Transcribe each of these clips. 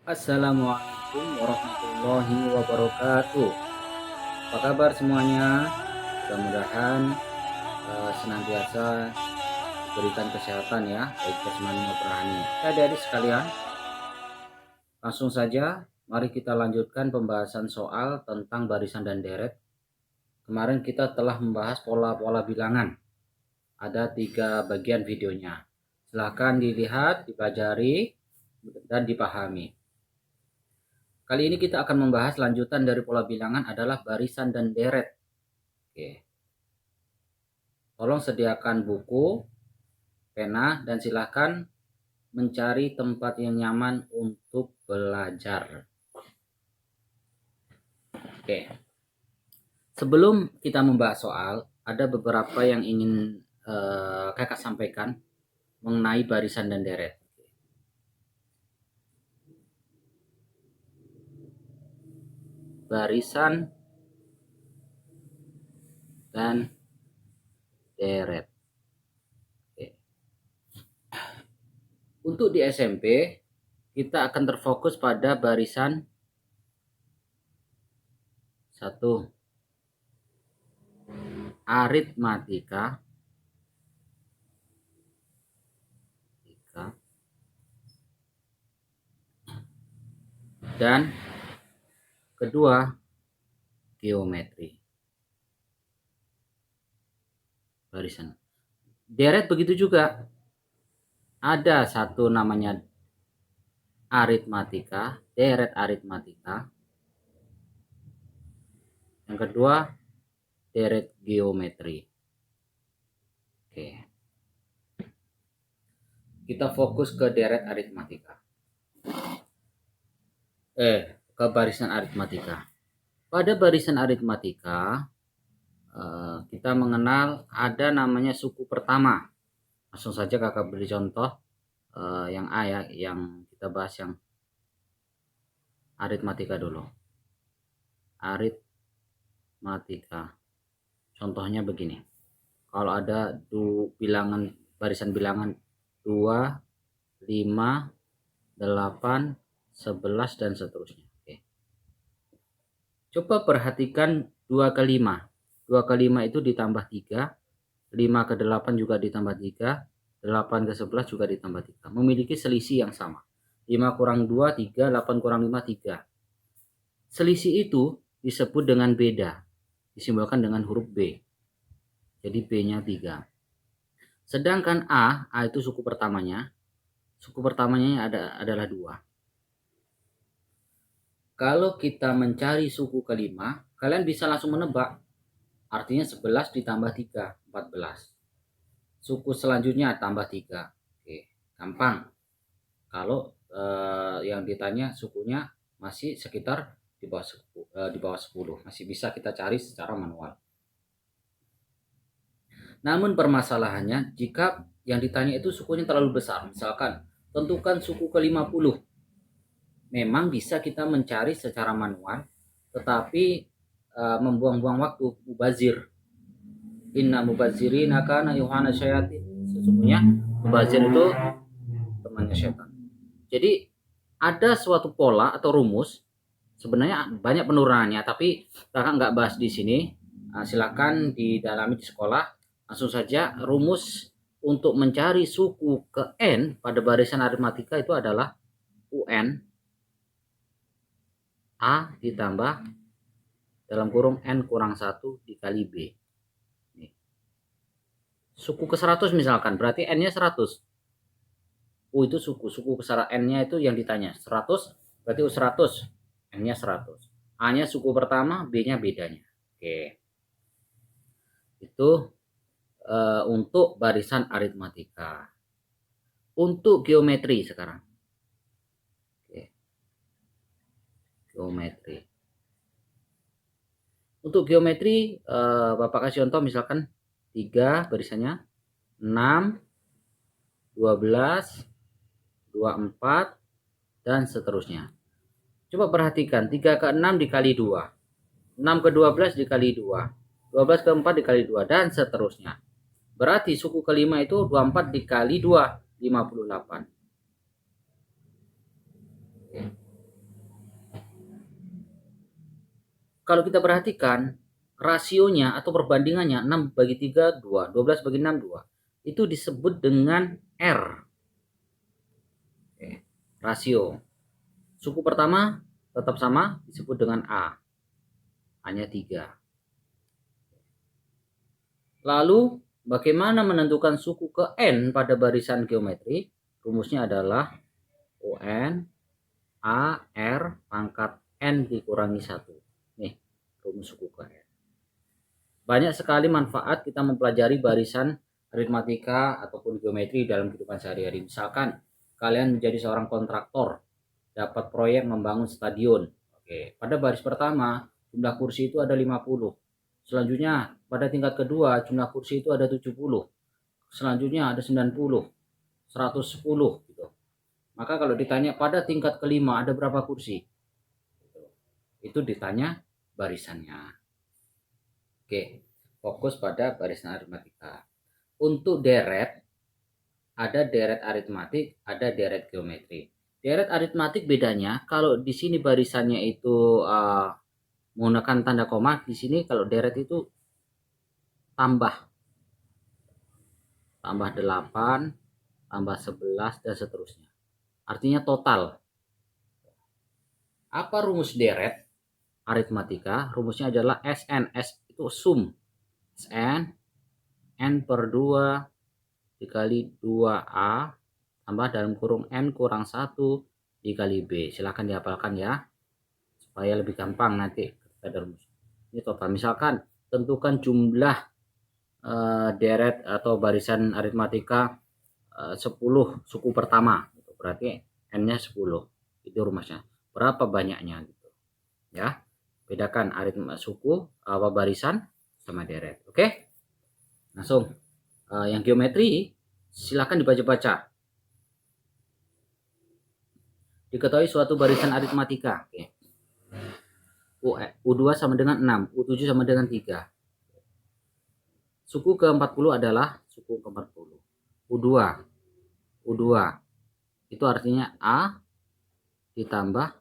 Assalamualaikum warahmatullahi wabarakatuh. Apa kabar semuanya? Mudah-mudahan senantiasa diberikan kesehatan ya, baik jasmani maupun rohani. Adik-adik sekalian, langsung saja mari kita lanjutkan pembahasan soal tentang barisan dan deret. Kemarin kita telah membahas pola-pola bilangan. Ada 3 bagian videonya. Silahkan dilihat, dipelajari, dan dipahami. Kali ini kita akan membahas lanjutan dari pola bilangan adalah barisan dan deret. Oke. Tolong sediakan buku, pena, dan silakan mencari tempat yang nyaman untuk belajar. Oke. Sebelum kita membahas soal, ada beberapa yang ingin kakak sampaikan mengenai barisan dan deret. Barisan dan deret. Oke. Untuk di SMP, kita akan terfokus pada barisan 1. Aritmatika. Dan kedua, geometri. Barisan. Deret begitu juga. Ada satu namanya aritmatika, deret aritmatika. Yang kedua, deret geometri. Oke. Kita fokus ke deret aritmatika. Ke barisan aritmatika. Pada barisan aritmatika, kita mengenal ada namanya suku pertama. Langsung saja kakak beri contoh yang A ya, yang kita bahas yang aritmatika dulu. Aritmatika. Contohnya begini. Kalau ada bilangan, barisan bilangan 2, 5, 8, 11 dan seterusnya. Oke. Coba perhatikan 2 ke 5. 2 ke 5 itu ditambah 3, 5 ke 8 juga ditambah 3, 8 ke 11 juga ditambah 3. Memiliki selisih yang sama. 5 kurang 2, 3, 8 kurang 5, 3. Selisih itu disebut dengan beda. Disimbolkan dengan huruf B. Jadi B-nya 3. Sedangkan A itu suku pertamanya. Suku pertamanya adalah 2. Kalau kita mencari suku kelima, kalian bisa langsung menebak. Artinya 11 ditambah 3, 14. Suku selanjutnya tambah 3. Oke, gampang. Kalau yang ditanya sukunya masih sekitar di bawah 10, masih bisa kita cari secara manual. Namun permasalahannya jika yang ditanya itu sukunya terlalu besar, misalkan tentukan suku ke-50, memang bisa kita mencari secara manual, tetapi membuang-buang waktu, mubazir. Inna mubazirina kana yuhana syayatin. Sesungguhnya mubazir itu temannya setan. Jadi ada suatu pola atau rumus, sebenarnya banyak penurunannya, tapi kakak nggak bahas di sini. Silakan didalami di sekolah. Langsung saja, rumus untuk mencari suku ke N pada barisan aritmatika itu adalah UN A ditambah dalam kurung N kurang 1 dikali B. Suku ke 100 misalkan, berarti N-nya 100. Itu suku ke N-nya itu yang ditanya. 100, berarti U 100. N-nya 100. A-nya suku pertama, B-nya bedanya. Oke. Itu untuk barisan aritmatika. Untuk geometri sekarang. Oke. Geometri. Untuk geometri, Bapak kasih contoh misalkan 3 barisannya, 6, 12, 24, dan seterusnya. Coba perhatikan, 3 ke 6 dikali 2, 6 ke 12 dikali 2, 12 ke 4 dikali 2, dan seterusnya. Berarti suku kelima itu 24 dikali 2, 58. kalau kita perhatikan rasionya atau perbandingannya 6/3 2, 12/6 2. Itu disebut dengan R. Rasio. Suku pertama tetap sama, disebut dengan A. Hanya 3. Lalu bagaimana menentukan suku ke N pada barisan geometri? Rumusnya adalah UN A R pangkat N dikurangi 1. Nih, rumus suku ke N. Banyak sekali manfaat kita mempelajari barisan aritmatika ataupun geometri dalam kehidupan sehari-hari. Misalkan kalian menjadi seorang kontraktor, dapat proyek membangun stadion. Oke, pada baris pertama jumlah kursi itu ada 50. Selanjutnya pada tingkat kedua jumlah kursi itu ada 70. Selanjutnya ada 90, 110 gitu. Maka kalau ditanya pada tingkat kelima ada berapa kursi? Itu ditanya barisannya. Oke, fokus pada barisan aritmatika. Untuk deret, ada deret aritmatik, ada deret geometri. Deret aritmatik bedanya, kalau di sini barisannya itu menggunakan tanda koma, di sini kalau deret itu tambah 8, tambah 11 dan seterusnya. Artinya total. Apa rumus deret aritmatika? Rumusnya adalah SN. S itu sum. SN N per 2 dikali 2A tambah dalam kurung N kurang 1 dikali B. Silahkan dihafalkan ya, supaya lebih gampang nanti ketika ada rumus. Ini total. Misalkan tentukan jumlah deret atau barisan aritmatika 10 suku pertama. Berarti N-nya 10. Itu rumusnya. Berapa banyaknya gitu. Ya. Bedakan aritmatika suku barisan sama deret. Oke? Langsung yang geometri silakan dibaca-baca. Diketahui suatu barisan aritmatika. Oke. U2 sama dengan 6, U7 sama dengan 3. Suku ke-40 adalah suku ke-40. U2 itu artinya A ditambah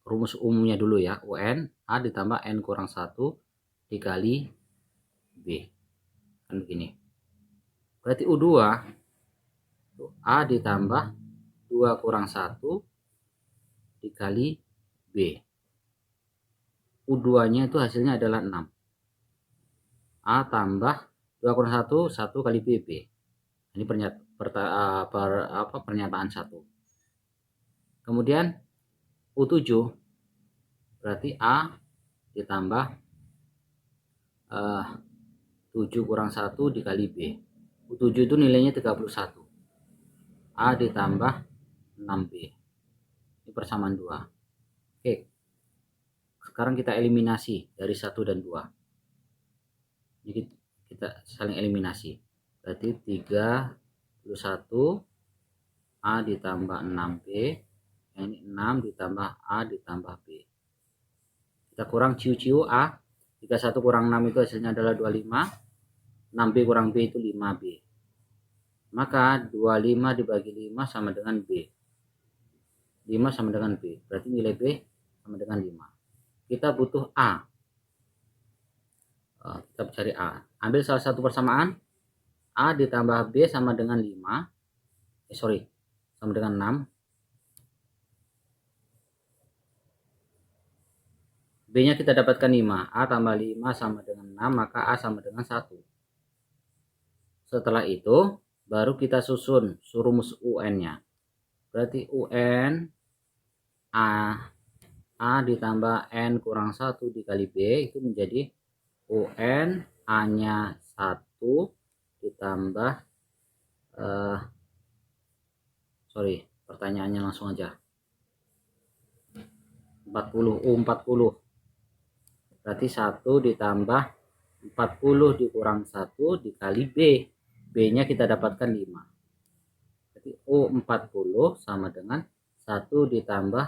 rumus umumnya dulu ya, UN A ditambah N kurang 1 dikali B. Kan begini. Berarti U2 A ditambah 2 kurang 1 dikali B. U2 nya itu hasilnya adalah 6. A tambah 2 kurang 1, 1 kali B. Ini pernyataan 1. Kemudian U7 berarti A ditambah 7 kurang 1 dikali B. U7 itu nilainya 31. A ditambah 6B. Ini persamaan 2. Oke. Sekarang kita eliminasi dari 1 dan 2. Jadi kita saling eliminasi. Berarti 31 A ditambah 6B. Ini 6 ditambah A ditambah B. Kita kurang ciu-ciu A. 31 kurang 6 itu hasilnya adalah 25. 6B kurang B itu 5B. Maka 25 dibagi 5 sama dengan B. 5 sama dengan B. Berarti nilai B sama dengan 5. Kita butuh A. Kita cari A. Ambil salah satu persamaan. A ditambah B sama dengan 5. Sama dengan 6. B-nya kita dapatkan 5. A tambah 5 sama dengan 6, maka A sama dengan 1. Setelah itu, baru kita susun rumus UN-nya. Berarti UN A ditambah N kurang 1 dikali B itu menjadi UN A-nya 1 ditambah pertanyaannya langsung aja. 40. Berarti 1 ditambah 40 dikurang 1 dikali B. B-nya kita dapatkan 5. Berarti U40 sama dengan 1 ditambah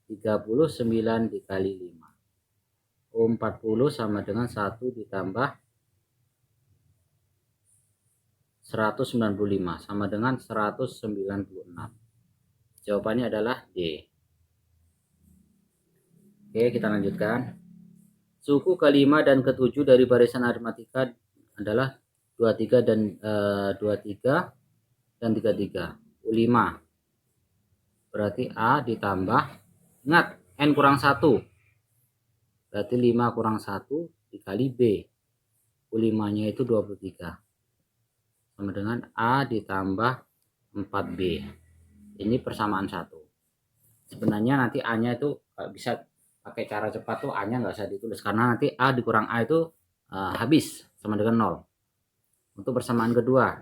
39 dikali 5. U40 sama dengan 1 ditambah 195 sama dengan 196. Jawabannya adalah D. Oke, kita lanjutkan. Suku ke-5 dan ke-7 dari barisan aritmatika adalah 23 dan 23 dan 33. U5. Berarti A ditambah, ingat N kurang 1. Berarti 5 kurang 1 dikali B. U5-nya itu 23. Sama dengan A ditambah 4B. Ini persamaan 1. Sebenarnya nanti A-nya itu bisa pakai cara cepat tuh, A-nya nggak usah ditulis. Karena nanti A dikurang A itu habis sama dengan 0. Untuk persamaan kedua.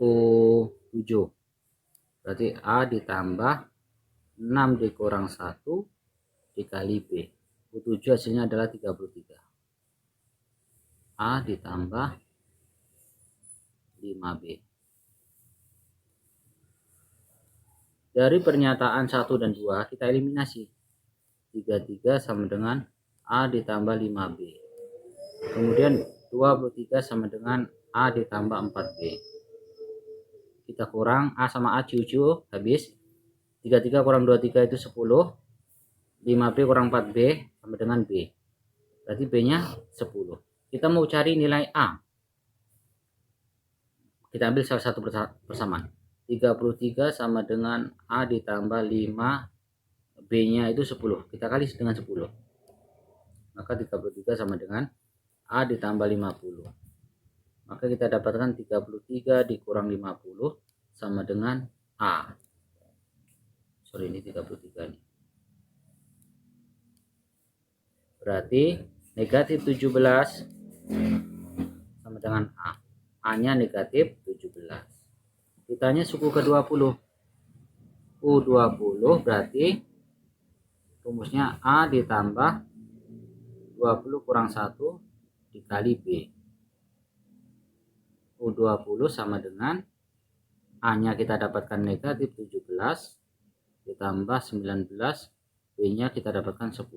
U7. Berarti A ditambah 6 dikurang 1 dikali B. U7 hasilnya adalah 33. A ditambah 5B. Dari pernyataan 1 dan 2 kita eliminasi. 33 sama dengan A ditambah 5B. Kemudian 23 sama dengan A ditambah 4B. Kita kurang A sama A ciu-ciu habis. 33 kurang 23 itu 10. 5B kurang 4B sama dengan B. Berarti B-nya 10. Kita mau cari nilai A. Kita ambil salah satu persamaan. 33 sama dengan A ditambah 5, B-nya itu 10. Kita kali dengan 10. Maka 33 sama dengan A ditambah 50. Maka kita dapatkan 33 dikurang 50 sama dengan A. Sorry, ini 33 nih. Berarti negatif 17 sama dengan A. A-nya negatif 17. Ditanya suku ke-20. U20 berarti rumusnya A ditambah 20 kurang 1 dikali B. U20 sama dengan A-nya kita dapatkan negatif 17 ditambah 19, B-nya kita dapatkan 10.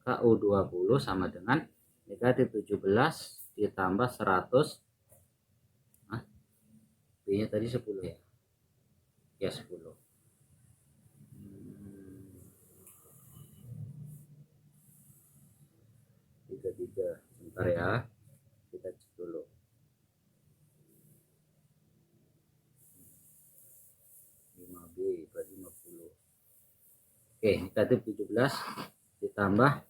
Maka U20 sama dengan negatif 17 ditambah 100. B-nya tadi 10 ya. Ya 10. 33. Sebentar ya. Kita cek dulu. B berarti 50. Oke, negatif 17 ditambah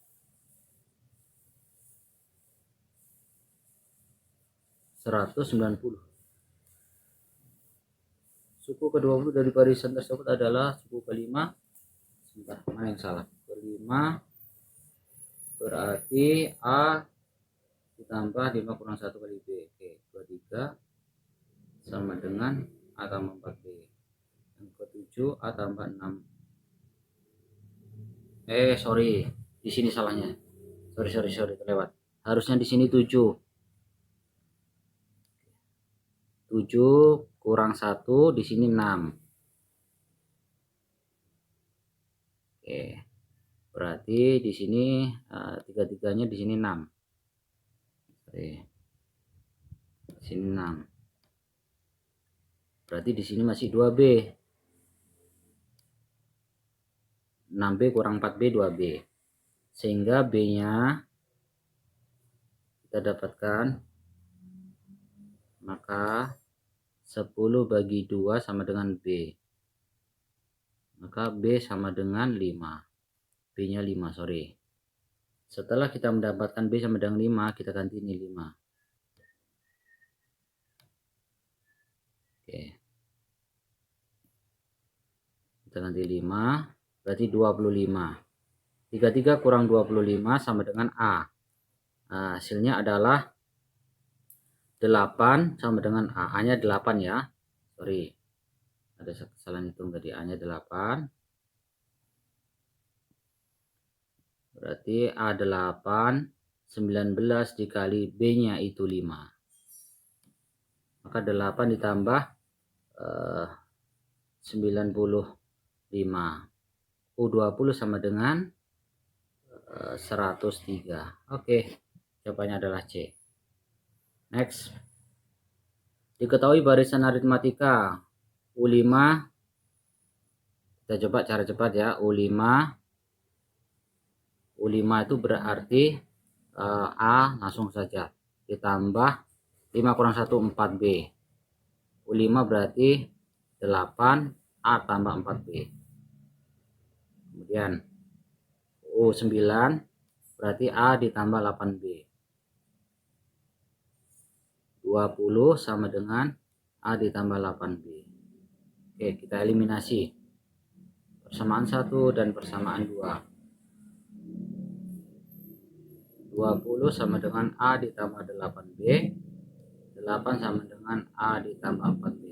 190. Suku ke-20 dari barisan tersebut adalah suku ke-5. Sebentar, mana yang salah? Ke-5 berarti A ditambah 5 kurang 1 kali B. Oke, 23 sama dengan A tambah 4B. Yang ke-7 A tambah 6. Sorry, di sini salahnya. Sorry, terlewat. Harusnya di sini 7. 7 kurang 1 di sini 6. Oke. Berarti di sini 3-3-nya di sini 6. Oke. Di sini 6. Berarti di sini masih 2B. 6B kurang 4B 2B. Sehingga B-nya kita dapatkan, maka 10 bagi 2 sama dengan B. Maka B sama dengan 5. B-nya 5, sorry. Setelah kita mendapatkan B sama dengan 5, kita ganti ini 5. Oke. Kita ganti 5, berarti 25. 33 kurang 25 sama dengan A. Nah, hasilnya adalah 8 sama dengan A. A-nya 8 ya. Sorry. Ada kesalahan hitung tadi. A-nya 8. Berarti A8 19 dikali B-nya itu 5. Maka 8 ditambah 95. U20 sama dengan 103. Oke, jawabannya adalah C. Next. Diketahui barisan aritmatika U5 Kita coba cara cepat ya. U5 itu berarti A langsung saja ditambah 5 kurang 1 4B. U5 berarti 8 A tambah 4B. Kemudian U9 berarti A ditambah 8B. 20 sama dengan A ditambah 8B. Oke, kita eliminasi persamaan 1 dan persamaan 2. 20 sama dengan A ditambah 8B. 8 sama dengan A ditambah 4B.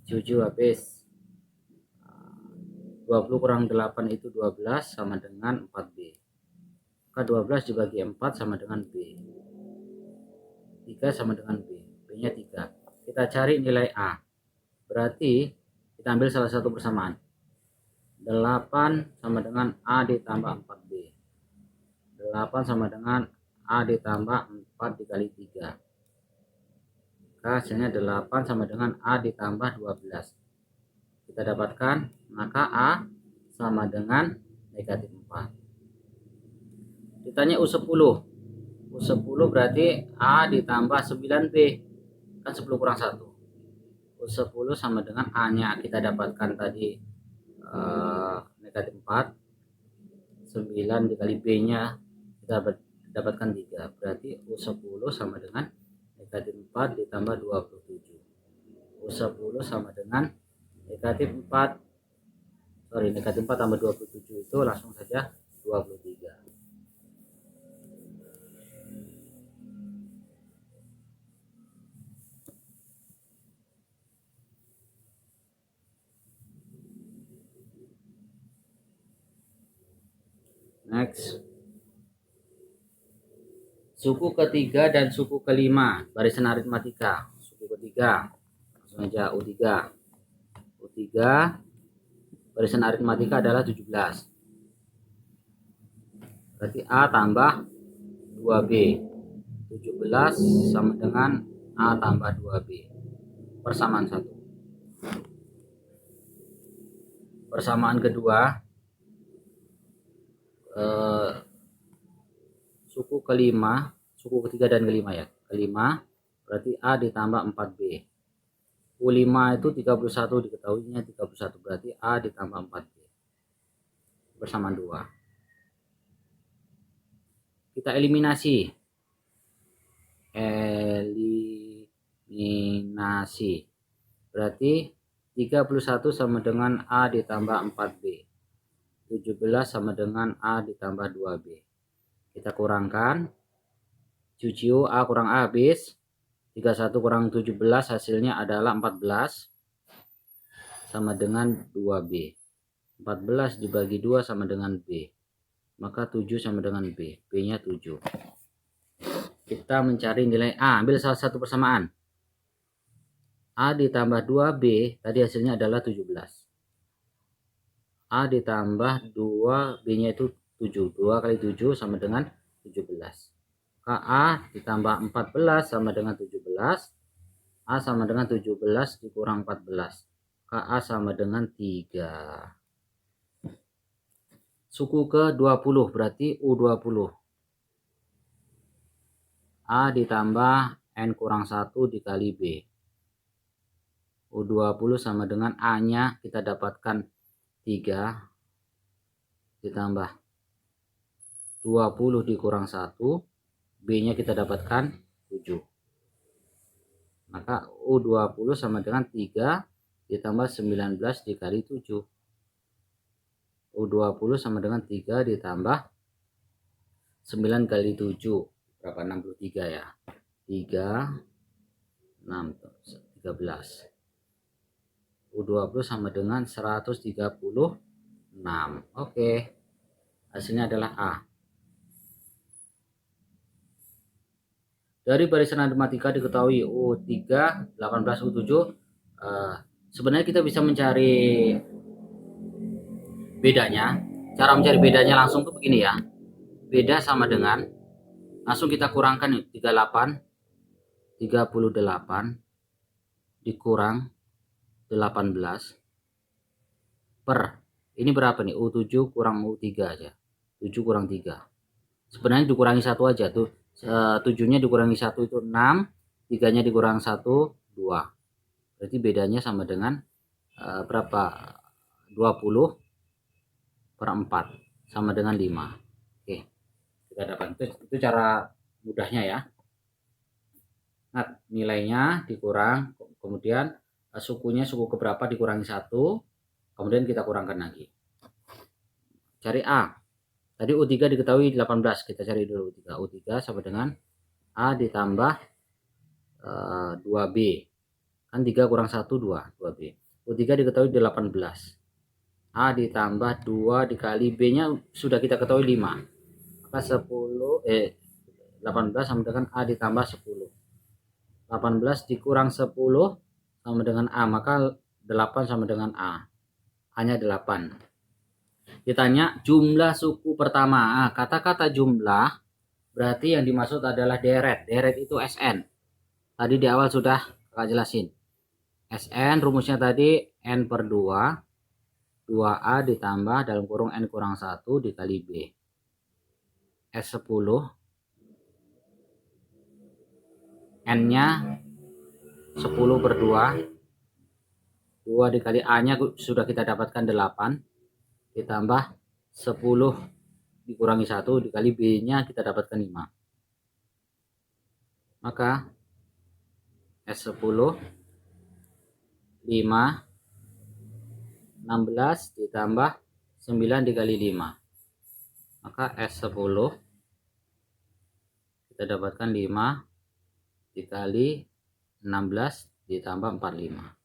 7 habis. 20 kurang 8 itu 12 sama dengan 4B. Maka 12 dibagi 4 sama dengan B. 3 sama dengan B. B nya 3. Kita cari nilai A. Berarti kita ambil salah satu persamaan. 8 sama dengan A ditambah 4B. 8 sama dengan A ditambah 4 dikali 3. Maka hasilnya 8 sama dengan A ditambah 12. Kita dapatkan, maka A sama dengan negatif 4. Ditanya U10. U10 berarti A ditambah 9B. Kan 10 kurang 1. U10 sama dengan A nya kita dapatkan tadi negatif 4. 9 dikali B nya kita dapatkan 3. Berarti U10 sama dengan negatif 4 ditambah 27. U10 sama dengan negatif 4 tambah 27 itu langsung saja 23. Next. Suku ketiga dan suku kelima, barisan aritmatika. Suku ketiga, langsung aja U3. U3 barisan aritmatika adalah 17. Berarti A tambah 2B. 17 sama dengan A tambah 2B. Persamaan 1. Persamaan kedua, suku kelima, suku ketiga dan kelima ya. Kelima berarti A ditambah 4B. U5 itu 31 diketahuinya 31 berarti A ditambah 4B. Persamaan 2. Kita eliminasi. Berarti 31 sama dengan A ditambah 4B. 17 sama dengan A ditambah 2B. Kita kurangkan. 7 A kurang A habis. 31 kurang 17 hasilnya adalah 14 sama dengan 2B. 14 dibagi 2 sama dengan B. Maka 7 sama dengan B. B nya 7. Kita mencari nilai A. Ambil salah satu persamaan. A ditambah 2B tadi hasilnya adalah 17. A ditambah 2 B nya itu 7. 2 kali 7 sama dengan 17. A ditambah 14 sama dengan 17. A sama dengan 17 dikurang 14. A sama dengan 3. Suku ke 20 berarti U20. A ditambah N kurang 1 dikali B. U20 sama dengan A nya kita dapatkan 3 ditambah 20 dikurang 1. B nya kita dapatkan 7. Maka U20 sama dengan 3 ditambah 19 dikali 7. U20 sama dengan 3 ditambah 9 kali 7. Berapa? 63 ya. 3, 6, 13. U20 sama dengan 136. Oke. Hasilnya adalah A. Dari barisan aritmatika diketahui U3, 18, U7. Sebenarnya kita bisa mencari bedanya. Cara mencari bedanya langsung tuh begini ya. Beda sama dengan langsung kita kurangkan nih 38 dikurang 18 per, ini berapa nih, U7 kurang U3 aja, 7 kurang 3, sebenarnya dikurangi 1 aja tuh, 7-nya dikurangi 1 itu 6, 3-nya dikurang 1, 2, berarti bedanya sama dengan berapa, 20 per 4 sama dengan 5. Oke, kita dapat itu cara mudahnya ya. Nah, nilainya dikurang, kemudian sukunya suku keberapa dikurangi 1, kemudian kita kurangkan lagi. Cari A. Tadi U3 diketahui 18, kita cari dulu U3. U3 sama dengan A ditambah 2B. Kan 3 kurang 1, 2, 2B. U3 diketahui 18. A ditambah 2 dikali B-nya sudah kita ketahui 5. Maka 18 sama dengan A ditambah 10. 18 dikurang 10 sama dengan A, maka 8 sama dengan A. Hanya 8. Ditanya jumlah suku pertama. Kata-kata jumlah berarti yang dimaksud adalah deret. Deret itu SN. Tadi di awal sudah Kakak jelasin. SN rumusnya tadi N per 2, 2A ditambah dalam kurung N kurang 1 dikali B. S10 N-nya 10 per 2, 2 dikali A-nya sudah kita dapatkan 8, ditambah 10 dikurangi 1 dikali B-nya kita dapatkan 5. Maka S10 5, 16 ditambah 9 dikali 5. Maka S10 kita dapatkan 5 dikali 16 ditambah 45.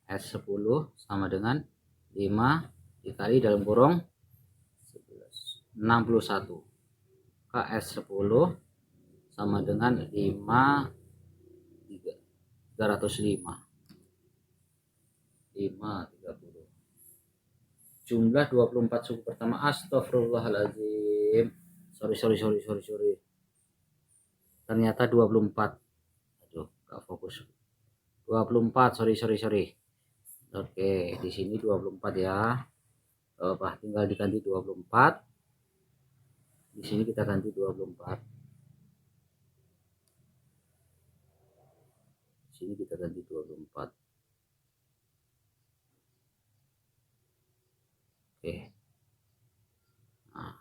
S10 sama dengan 5 dikali dalam kurung 61. Maka S10 sama dengan 5 305. 530. Jumlah 24 suku pertama. Astagfirullahaladzim. Sorry. Ternyata 24. Aduh, gak fokus. 24, sorry. Oke, di sini 24 ya. Tinggal diganti 24. Di sini kita ganti 24. Di sini kita ganti 24. Oke. Nah.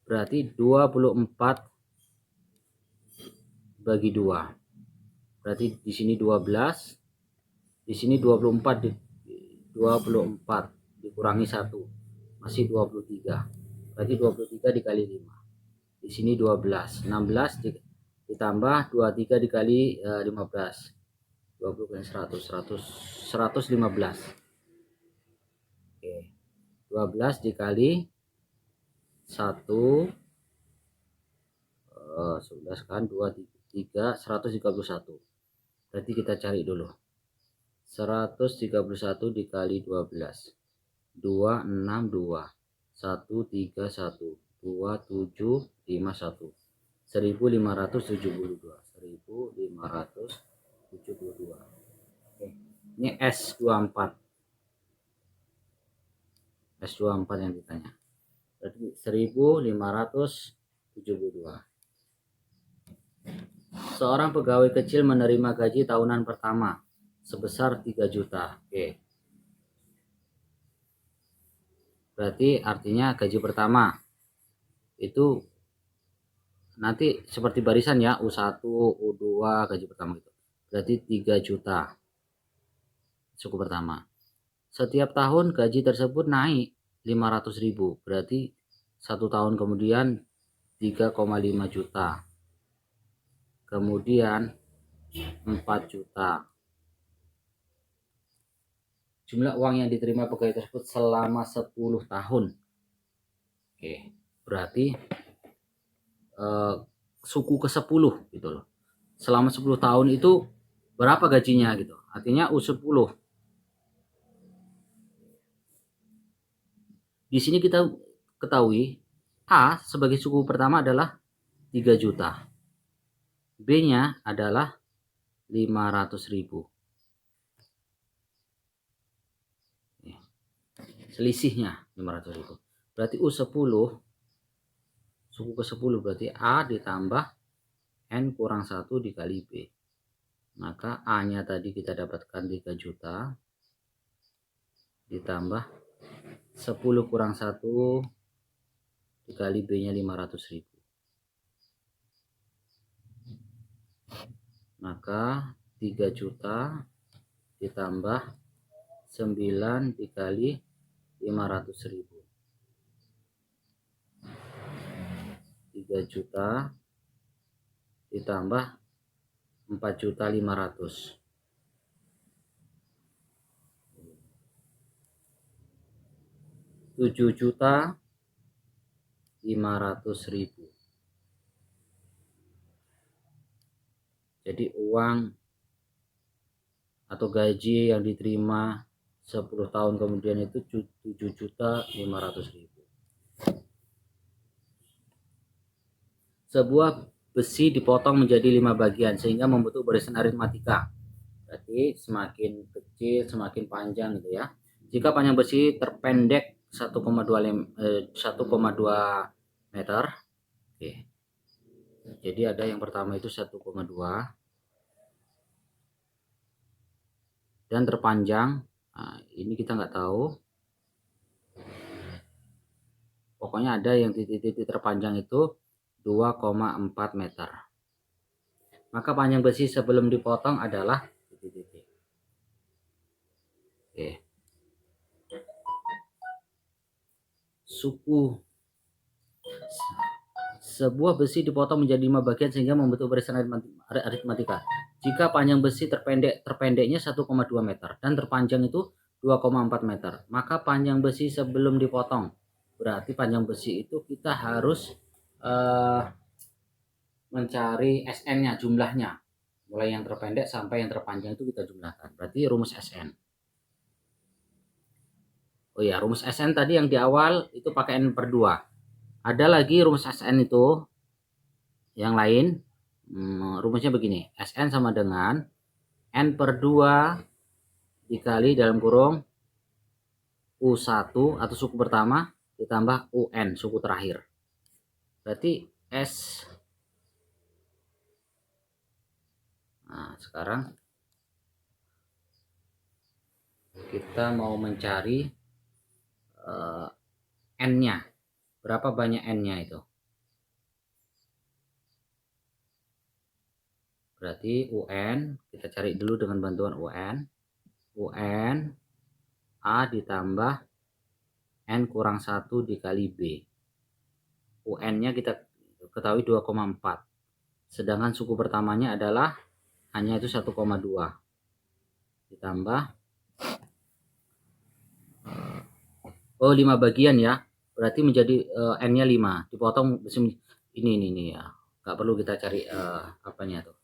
Berarti 24 bagi 2. Berarti di sini 12. Di sini 24 dikurangi 1 masih 23. Berarti 23 dikali 5. Di sini 12. 16 ditambah 23 dikali 15. 20 kali 115. Oke. 12 dikali 1 11 kan 2 3 131. Berarti kita cari dulu. 131 dikali 12. 262. 131. 2751. 1572. 1572. Oke. Ini S24. S24 yang ditanya. Berarti 1572. Seorang pegawai kecil menerima gaji tahunan pertama sebesar 3 juta. Oke. Berarti artinya gaji pertama itu nanti seperti barisan ya, U1, U2 gaji pertama itu. Berarti 3 juta suku pertama. Setiap tahun gaji tersebut naik 500.000. Berarti 1 tahun kemudian 3,5 juta. Kemudian 4 juta. Jumlah uang yang diterima pegawai tersebut selama 10 tahun. Oke, berarti suku ke-10 gitu loh. Selama 10 tahun itu berapa gajinya gitu. Artinya U10. Di sini kita ketahui A sebagai suku pertama adalah 3 juta. B-nya adalah 500.000. selisihnya 500.000. Berarti U10 suku ke 10 berarti A ditambah N kurang 1 dikali B. Maka A nya tadi kita dapatkan 3 juta ditambah 10 kurang 1 dikali B nya 500.000. Maka 3 juta ditambah 9 dikali 500.000. 3 juta ditambah 4.500.000. 7.500.000. Jadi uang atau gaji yang diterima 10 tahun kemudian itu 7.500.000. Sebuah besi dipotong menjadi 5 bagian sehingga membentuk barisan aritmatika. Berarti semakin kecil semakin panjang gitu ya. Jika panjang besi terpendek 1,2 meter. Oke. Jadi ada yang pertama itu 1,2 dan terpanjang. Nah, ini kita nggak tahu. Pokoknya ada yang titik-titik terpanjang itu 2,4 meter. Maka panjang besi sebelum dipotong adalah titik-titik. Oke. Suku. Sebuah besi dipotong menjadi 5 bagian sehingga membentuk barisan aritmatika. Jika panjang besi terpendeknya 1,2 meter dan terpanjang itu 2,4 meter, maka panjang besi sebelum dipotong. Berarti panjang besi itu kita harus mencari SN-nya, jumlahnya. Mulai yang terpendek sampai yang terpanjang itu kita jumlahkan. Berarti rumus SN. Oh ya, rumus SN tadi yang di awal itu pakai N per 2. Ada lagi rumus SN itu yang lain. Rumusnya begini. SN sama dengan N per 2 dikali dalam kurung U1 atau suku pertama ditambah UN, suku terakhir. Berarti S. Nah, sekarang kita mau mencari N-nya. Berapa banyak N-nya itu? Berarti UN, kita cari dulu dengan bantuan UN. UN A ditambah N kurang 1 dikali B. UN-nya kita ketahui 2,4. Sedangkan suku pertamanya adalah hanya itu 1,2. Ditambah 5 bagian ya. Berarti menjadi N-nya 5. Dipotong ini ya. Gak perlu kita cari apanya tuh.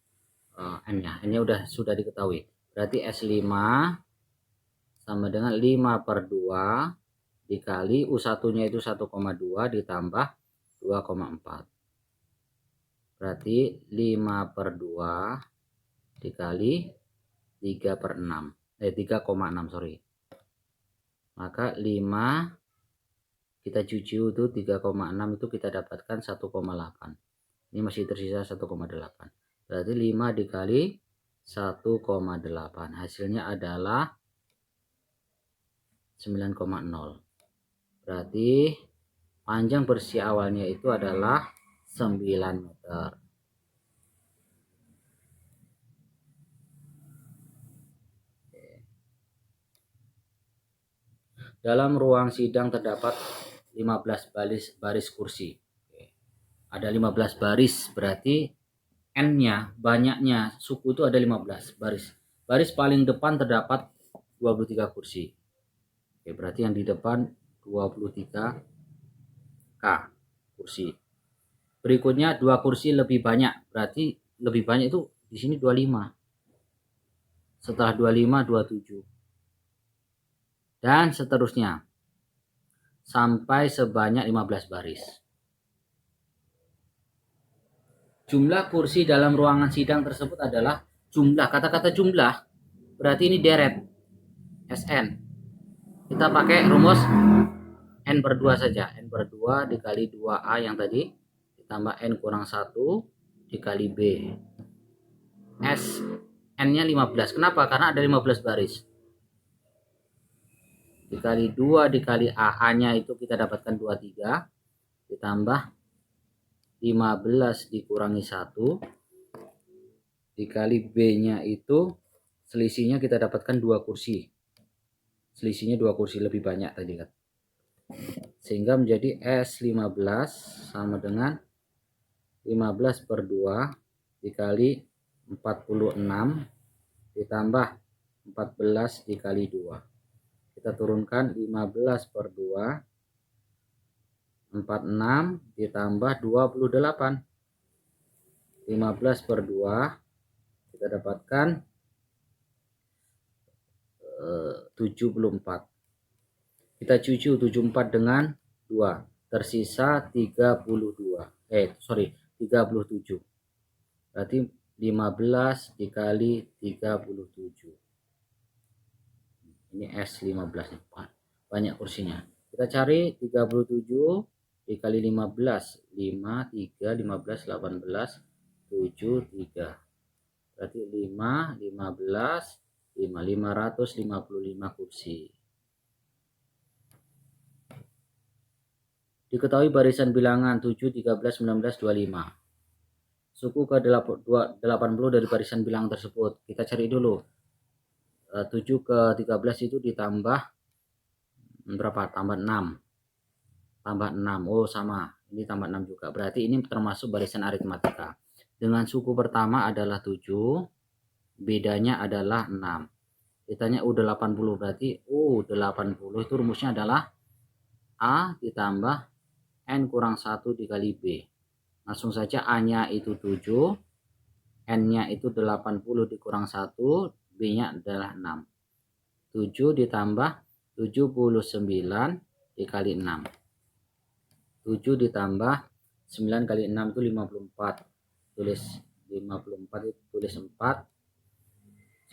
N-nya. N-nya sudah diketahui. Berarti S5 sama dengan 5 per 2 dikali U1-nya itu 1,2 ditambah 2,4. Berarti 5 per 2 dikali 3 per 6. 3,6 sorry. Maka 5 kita cuci itu 3,6 itu kita dapatkan 1,8. Ini masih tersisa 1,8. Berarti 5 dikali 1,8. Hasilnya adalah 9,0. Berarti panjang bersih awalnya itu adalah 9 meter. Dalam ruang sidang terdapat 15 baris kursi. Ada 15 baris, berarti N-nya, banyaknya suku itu ada 15 baris. Baris paling depan terdapat 23 kursi. Oke, berarti yang di depan 23 K kursi. Berikutnya 2 kursi lebih banyak, berarti lebih banyak itu di sini 25. Setelah 25 27. Dan seterusnya sampai sebanyak 15 baris. Jumlah kursi dalam ruangan sidang tersebut adalah jumlah. Kata-kata jumlah berarti ini deret SN. Kita pakai rumus N per 2 saja. N per 2 dikali 2A yang tadi ditambah N kurang 1 dikali B. S N-nya 15. Kenapa? Karena ada 15 baris. Dikali 2 dikali A-nya itu kita dapatkan 23. Ditambah 15 dikurangi 1 dikali B-nya itu selisihnya kita dapatkan 2 kursi. Selisihnya 2 kursi lebih banyak tadi kan. Sehingga menjadi S15 sama dengan 15 per 2 dikali 46 ditambah 14 dikali 2. Kita turunkan 15 per 2 46 ditambah 28. 15 per 2 kita dapatkan 74. Kita cuci 74 dengan 2, tersisa 37. Berarti 15 dikali 37. Ini S15 nih, banyak kursinya. Kita cari 37 dikali 15, 5, 3, 15, 18, 7, 3. Berarti 5, 15, 555 kursi. Diketahui barisan bilangan 7, 13, 19, 25. Suku ke 80 dari barisan bilangan tersebut. Kita cari dulu. 7 ke 13 itu ditambah berapa? Tambah 6. Tambah 6. Oh, sama. Ini tambah 6 juga. Berarti ini termasuk barisan aritmatika. Dengan suku pertama adalah 7, bedanya adalah 6. Ditanya U80, berarti U80 itu rumusnya adalah A ditambah N kurang 1 dikali B. Langsung saja A-nya itu 7, N-nya itu 80 dikurang 1, B-nya adalah 6. 7 ditambah 79 dikali 6. 7 ditambah 9 kali 6 itu 54. Tulis 54 itu tulis 4.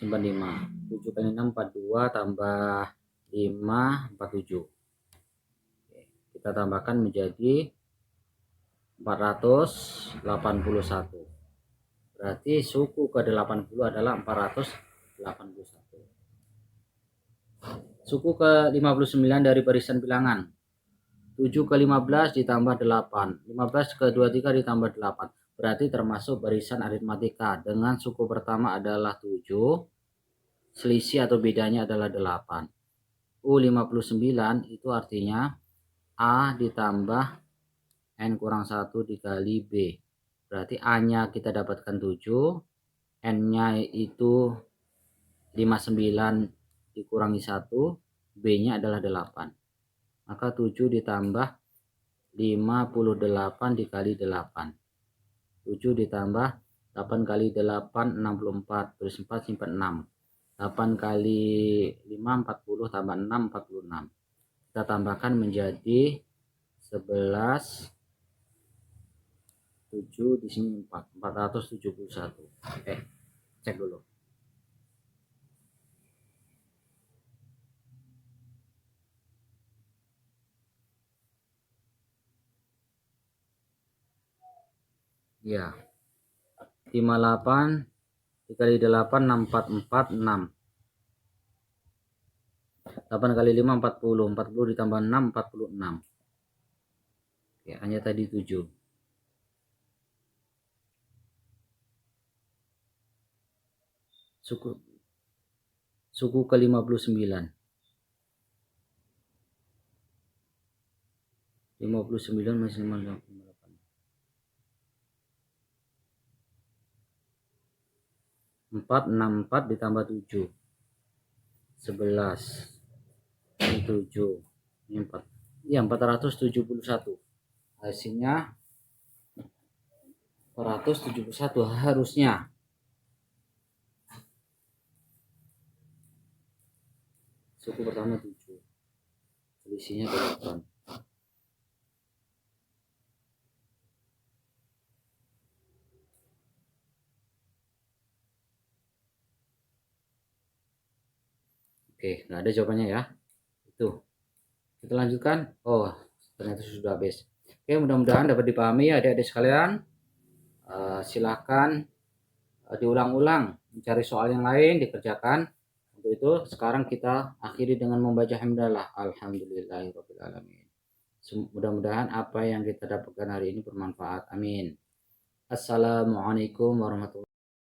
Simpan 5. 7 kali 6 42 tambah 5 47. Kita tambahkan menjadi 481. Berarti suku ke 80 adalah 481. Suku ke 59 dari barisan bilangan. 7 ke 15 ditambah 8. 15 ke 23 ditambah 8. Berarti termasuk barisan aritmatika. Dengan suku pertama adalah 7. Selisih atau bedanya adalah 8. U59 itu artinya A ditambah N kurang 1 dikali B. Berarti A-nya kita dapatkan 7. N-nya itu 59 dikurangi 1. B-nya adalah 8. Maka 7 ditambah 58 dikali 8. 7 ditambah 8 kali 8 64. Terus 4 simpan 6. 8 kali 5 40 tambah 6 46. Kita tambahkan menjadi 11 7 di sini 471. Cek dulu. Ya. 58 dikali 8 644 6. 8 kali 5 40. 40 ditambah 6 46. Oke, hanya tadi 7. Suku ke 59. 59 masih 58. 464 ditambah 7. 11. Ini 7. Ini 4. Ya, 471. Hasilnya 471 harusnya. Suku pertama 7. Selisihnya 8. Oke, nggak ada jawabannya ya. Tuh, kita lanjutkan. Oh, ternyata sudah habis. Oke, mudah-mudahan dapat dipahami ya adik-adik sekalian. Silahkan diulang-ulang, mencari soal yang lain, dikerjakan. Untuk itu, sekarang kita akhiri dengan membaca hamdalah. Alhamdulillahirabbil alamin. Mudah-mudahan apa yang kita dapatkan hari ini bermanfaat. Amin. Assalamualaikum warahmatullahi wabarakatuh.